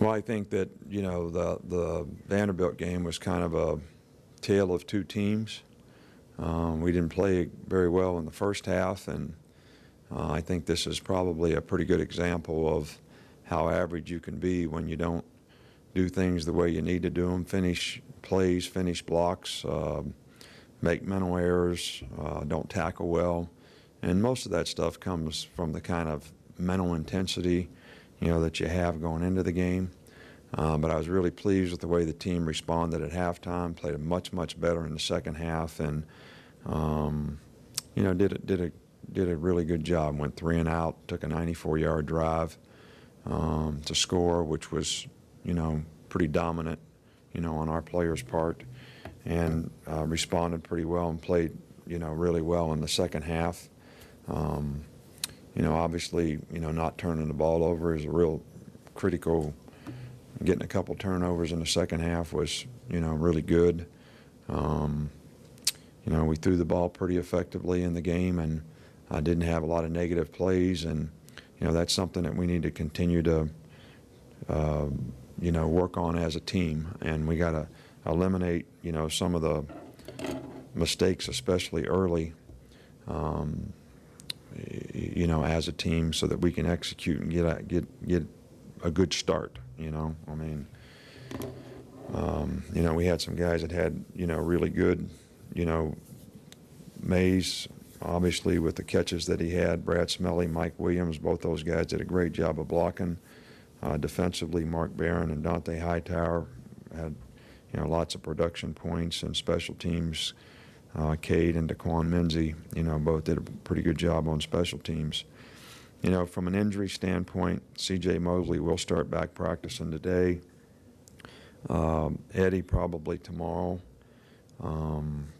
Well, I think that, the Vanderbilt game was kind of a tale of two teams. We didn't play very well in the first half, and I think this is probably a pretty good example of how average you can be when you don't do things the way you need to do them, finish plays, finish blocks, make mental errors, don't tackle well. And most of that stuff comes from the kind of mental intensity, that you have going into the game. But I was really pleased with the way the team responded at halftime, played much, much better in the second half, and, did a really good job. Went 3 and out, took a 94-yard drive to score, which was, pretty dominant, on our players' part, and responded pretty well and played, really well in the second half. Obviously, not turning the ball over is a real critical. Getting a couple turnovers in the second half was, really good. We threw the ball pretty effectively in the game, and I didn't have a lot of negative plays, and, that's something that we need to continue to, work on as a team. And we got to eliminate, some of the mistakes, especially early, as a team, so that we can execute and get a good start. We had some guys that had, really good, Mays, obviously, with the catches that he had, Brad Smelly, Mike Williams, both those guys did a great job of blocking. Defensively, Mark Barron and Dante Hightower had, lots of production points, and special teams, Cade and Daquan Menzie, both did a pretty good job on special teams. From an injury standpoint, C.J. Mosley will start back practicing today. Eddie probably tomorrow.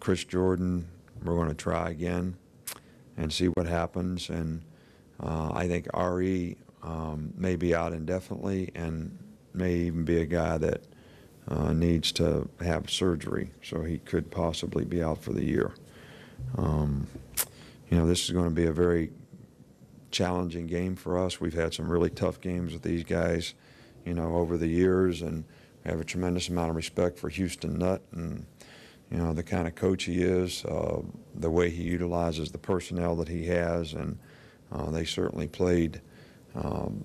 Chris Jordan, we're going to try again and see what happens. And I think R.E. May be out indefinitely and may even be a guy that needs to have surgery, so he could possibly be out for the year. This is going to be a very challenging game for us. We've had some really tough games with these guys, over the years, and I have a tremendous amount of respect for Houston Nutt and, the kind of coach he is, the way he utilizes the personnel that he has, and they certainly played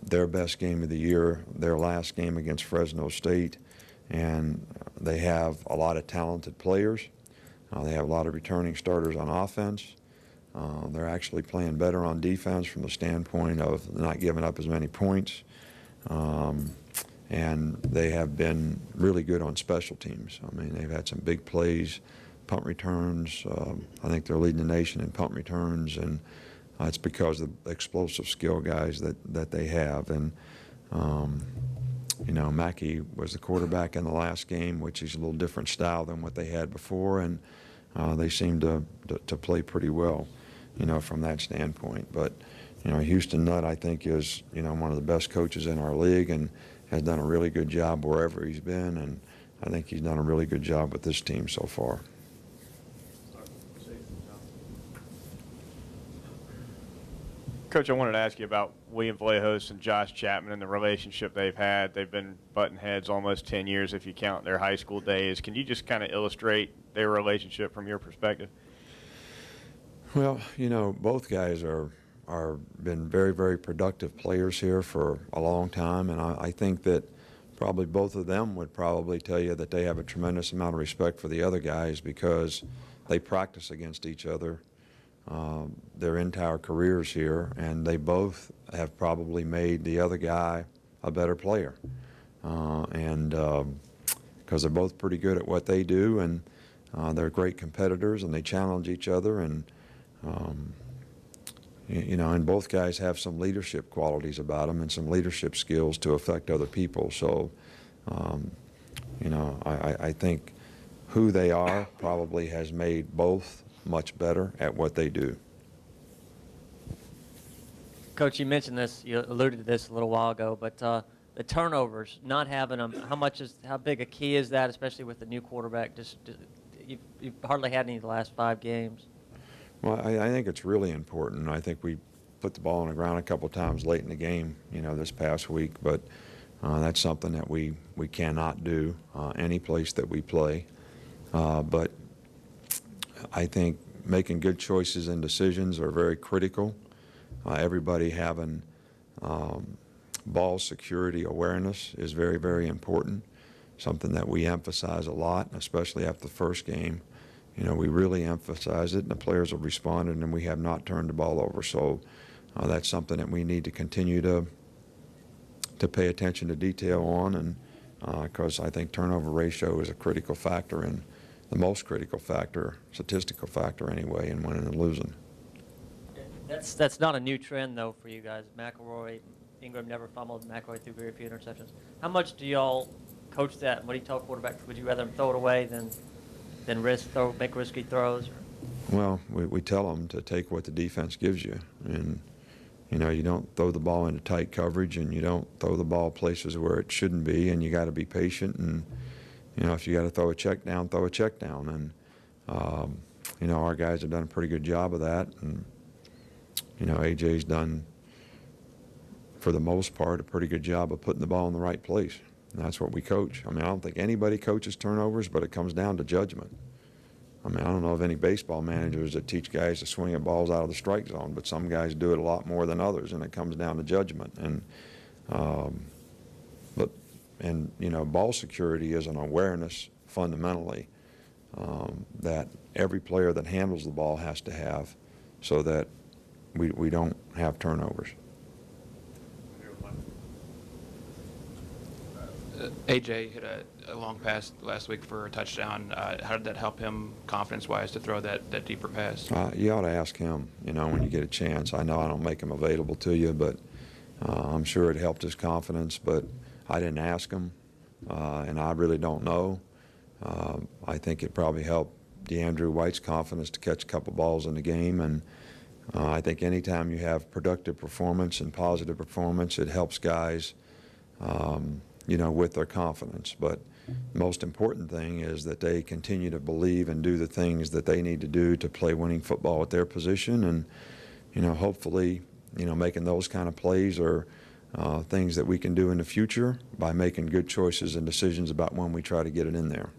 their best game of the year, their last game against Fresno State, and they have a lot of talented players. They have a lot of returning starters on offense. They're actually playing better on defense from the standpoint of not giving up as many points. And they have been really good on special teams. They've had some big plays, punt returns. I think they're leading the nation in punt returns, and it's because of the explosive skill guys that they have. And, Mackey was the quarterback in the last game, which is a little different style than what they had before, and they seem to play pretty well, from that standpoint. But, Houston Nutt, I think, is, one of the best coaches in our league and has done a really good job wherever he's been, and I think he's done a really good job with this team so far. Coach, I wanted to ask you about William Vallejos and Josh Chapman and the relationship they've had. They've been butting heads almost 10 years if you count their high school days. Can you just kind of illustrate their relationship from your perspective? Well, both guys are been very, very productive players here for a long time, and I think that probably both of them would probably tell you that they have a tremendous amount of respect for the other guys because they practice against each other their entire careers here, and they both have probably made the other guy a better player, and because they're both pretty good at what they do, and they're great competitors, and they challenge each other, and and both guys have some leadership qualities about them and some leadership skills to affect other people. So, I think who they are probably has made both much better at what they do. Coach, you mentioned this, you alluded to this a little while ago, but the turnovers, not having them, how big a key is that, especially with the new quarterback? You've hardly had any of the last 5 games. Well, I think it's really important. I think we put the ball on the ground a couple of times late in the game, this past week. But That's something that we cannot do any place that we play. But I think making good choices and decisions are very critical. Everybody having ball security awareness is very, very important, something that we emphasize a lot, especially after the first game. You know, we really emphasize it, and the players have responded, and we have not turned the ball over. So that's something that we need to continue to pay attention to detail on, and because I think turnover ratio is a critical factor, and the most critical factor, statistical factor anyway, in winning and losing. That's not a new trend, though, for you guys. McElroy, Ingram never fumbled. McElroy threw very few interceptions. How much do y'all coach that? What do you tell quarterbacks? Would you rather them throw it away than make risky throws? Well, we tell them to take what the defense gives you, and you know, you don't throw the ball into tight coverage, and you don't throw the ball places where it shouldn't be, and you got to be patient. And you know, if you got to throw a check down, throw a check down. And you know, our guys have done a pretty good job of that, and you know, AJ's done, for the most part, a pretty good job of putting the ball in the right place. And that's what we coach. I mean, I don't think anybody coaches turnovers, but it comes down to judgment. I mean, I don't know of any baseball managers that teach guys to swing at balls out of the strike zone, but some guys do it a lot more than others, and it comes down to judgment. And you know, ball security is an awareness fundamentally that every player that handles the ball has to have, so that we don't have turnovers. AJ hit a long pass last week for a touchdown. How did that help him confidence-wise to throw that deeper pass? You ought to ask him, you know, when you get a chance. I know I don't make him available to you, but I'm sure it helped his confidence. But I didn't ask him, and I really don't know. I think it probably helped DeAndre White's confidence to catch a couple balls in the game. And I think anytime you have productive performance and positive performance, it helps guys, you know, with their confidence. But the most important thing is that they continue to believe and do the things that they need to do to play winning football at their position. And, you know, hopefully, you know, making those kind of plays are things that we can do in the future by making good choices and decisions about when we try to get it in there.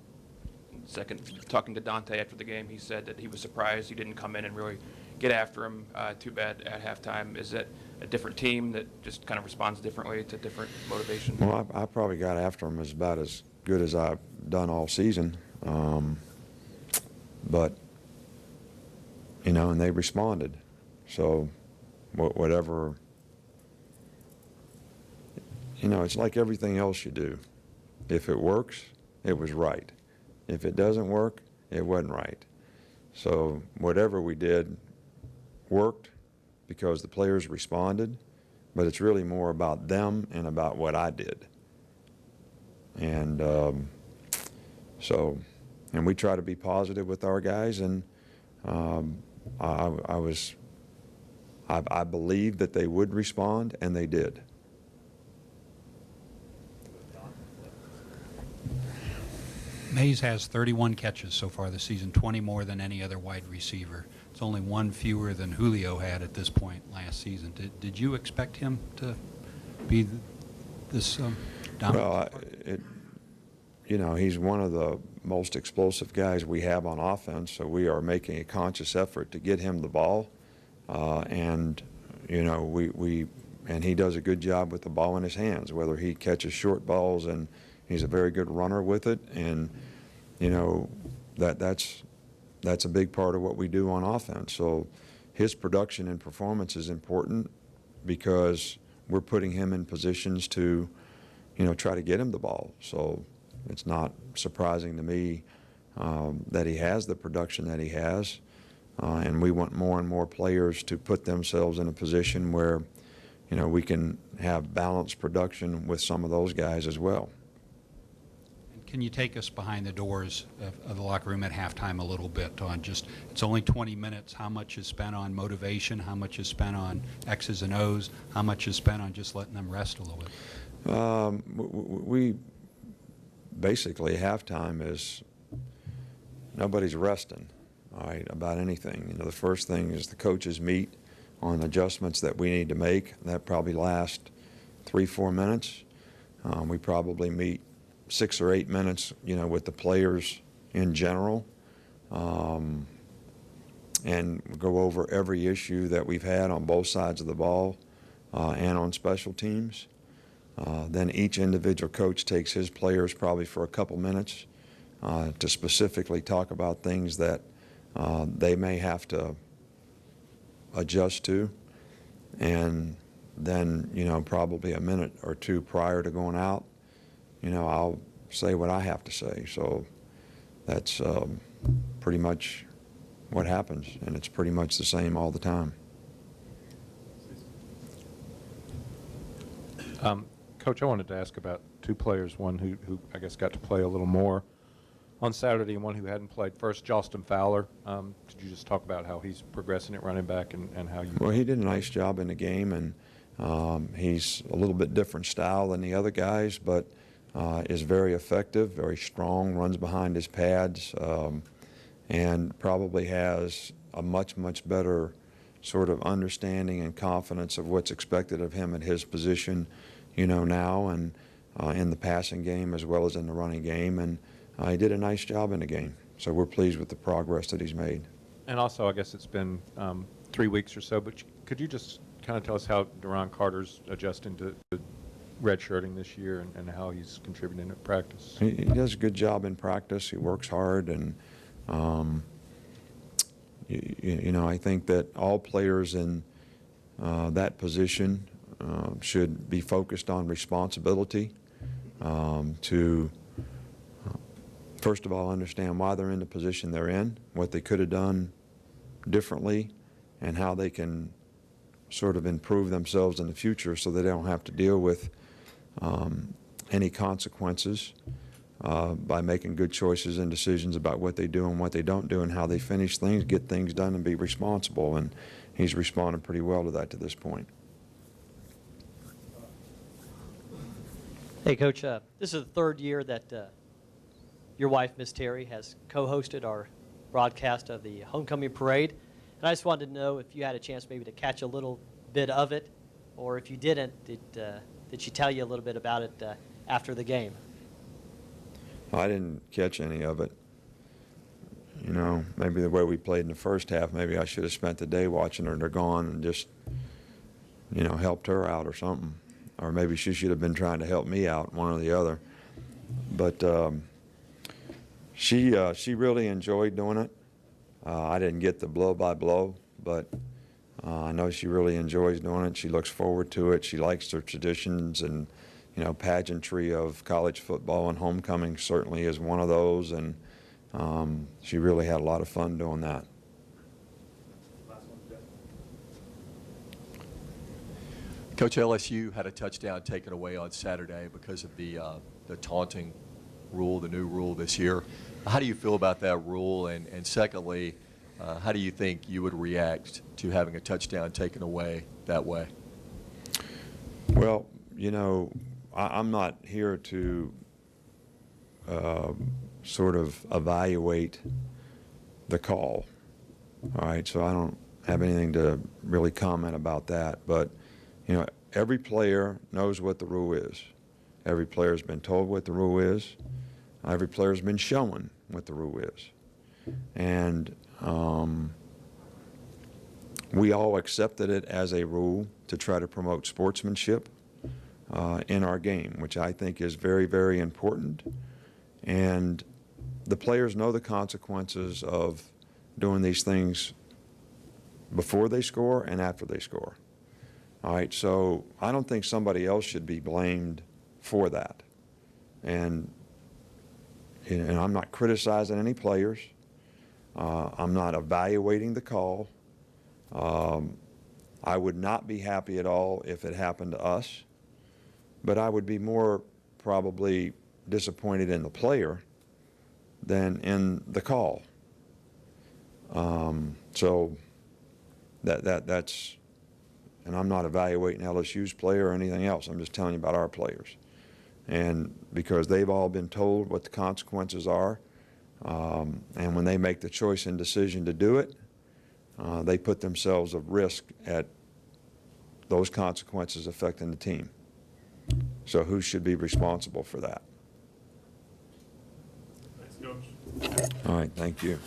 Second, talking to Dante after the game, he said that he was surprised he didn't come in and really get after him too bad at halftime. Is that a different team that just kind of responds differently to different motivation? Well, I probably got after him about as good as I've done all season. But, you know, and they responded. So whatever, you know, it's like everything else you do. If it works, it was right. If it doesn't work, it wasn't right. So whatever we did worked because the players responded, but it's really more about them and about what I did. And and we try to be positive with our guys, and I believed that they would respond, and they did. Mays has 31 catches so far this season, 20 more than any other wide receiver. It's only one fewer than Julio had at this point last season. Did you expect him to be this dominant? Well, you know, he's one of the most explosive guys we have on offense, so we are making a conscious effort to get him the ball. And, you know, and he does a good job with the ball in his hands, whether he catches short balls, and he's a very good runner with it. And, you know, that's a big part of what we do on offense. So his production and performance is important because we're putting him in positions to, you know, try to get him the ball. So it's not surprising to me that he has the production that he has. And we want more and more players to put themselves in a position where, you know, we can have balanced production with some of those guys as well. Can you take us behind the doors of the locker room at halftime a little bit on just, it's only 20 minutes, how much is spent on motivation, how much is spent on X's and O's, how much is spent on just letting them rest a little bit? We basically, halftime is nobody's resting, all right, about anything. You know, the first thing is the coaches meet on adjustments that we need to make. That probably lasts 3-4 minutes. We probably meet 6 or 8 minutes, with the players in general, and go over every issue that we've had on both sides of the ball and on special teams. Then each individual coach takes his players probably for a couple minutes to specifically talk about things that they may have to adjust to. And then, probably a minute or two prior to going out, I'll say what I have to say. So that's pretty much what happens, and it's pretty much the same all the time. Coach, I wanted to ask about two players, one who I guess got to play a little more on Saturday and one who hadn't played. First, Justin Fowler. Could you just talk about how he's progressing at running back and how you... Well, he did a nice job in the game, and he's a little bit different style than the other guys, but is very effective, very strong, runs behind his pads, and probably has a much, much better sort of understanding and confidence of what's expected of him at his position, now, and in the passing game as well as in the running game. And he did a nice job in the game. So we're pleased with the progress that he's made. And also, I guess it's been 3 weeks or so, but could you just kind of tell us how Deron Carter's adjusting to redshirting this year and how he's contributing at practice? He does a good job in practice. He works hard, and I think that all players in that position should be focused on responsibility to, first of all, understand why they're in the position they're in, what they could have done differently, and how they can sort of improve themselves in the future so that they don't have to deal with any consequences by making good choices and decisions about what they do and what they don't do and how they finish things, get things done, and be responsible. And he's responded pretty well to that to this point. Hey, Coach, this is the third year that your wife, Miss Terry, has co-hosted our broadcast of the homecoming parade. And I just wanted to know if you had a chance maybe to catch a little bit of it, or if you didn't, did she tell you a little bit about it after the game? I didn't catch any of it. Maybe the way we played in the first half, maybe I should have spent the day watching her. They're gone and just, helped her out or something. Or maybe she should have been trying to help me out, one or the other. But she really enjoyed doing it. I didn't get the blow-by-blow, but I know she really enjoys doing it. She looks forward to it. She likes the traditions and, pageantry of college football, and homecoming certainly is one of those. And she really had a lot of fun doing that. Coach, LSU had a touchdown taken away on Saturday because of the taunting rule, the new rule this year. How do you feel about that rule? And secondly, how do you think you would react to having a touchdown taken away that way? Well, I'm not here to sort of evaluate the call. All right, so I don't have anything to really comment about that. But, every player knows what the rule is. Every player's been told what the rule is. Every player's been shown what the rule is. And we all accepted it as a rule to try to promote sportsmanship in our game, which I think is very, very important. And the players know the consequences of doing these things before they score and after they score. All right, so I don't think somebody else should be blamed for that. And I'm not criticizing any players. I'm not evaluating the call. I would not be happy at all if it happened to us, but I would be more probably disappointed in the player than in the call. So that's, and I'm not evaluating LSU's player or anything else. I'm just telling you about our players. And because they've all been told what the consequences are, and when they make the choice and decision to do it, they put themselves at risk at those consequences affecting the team. So who should be responsible for that? Thanks, Coach. All right, thank you.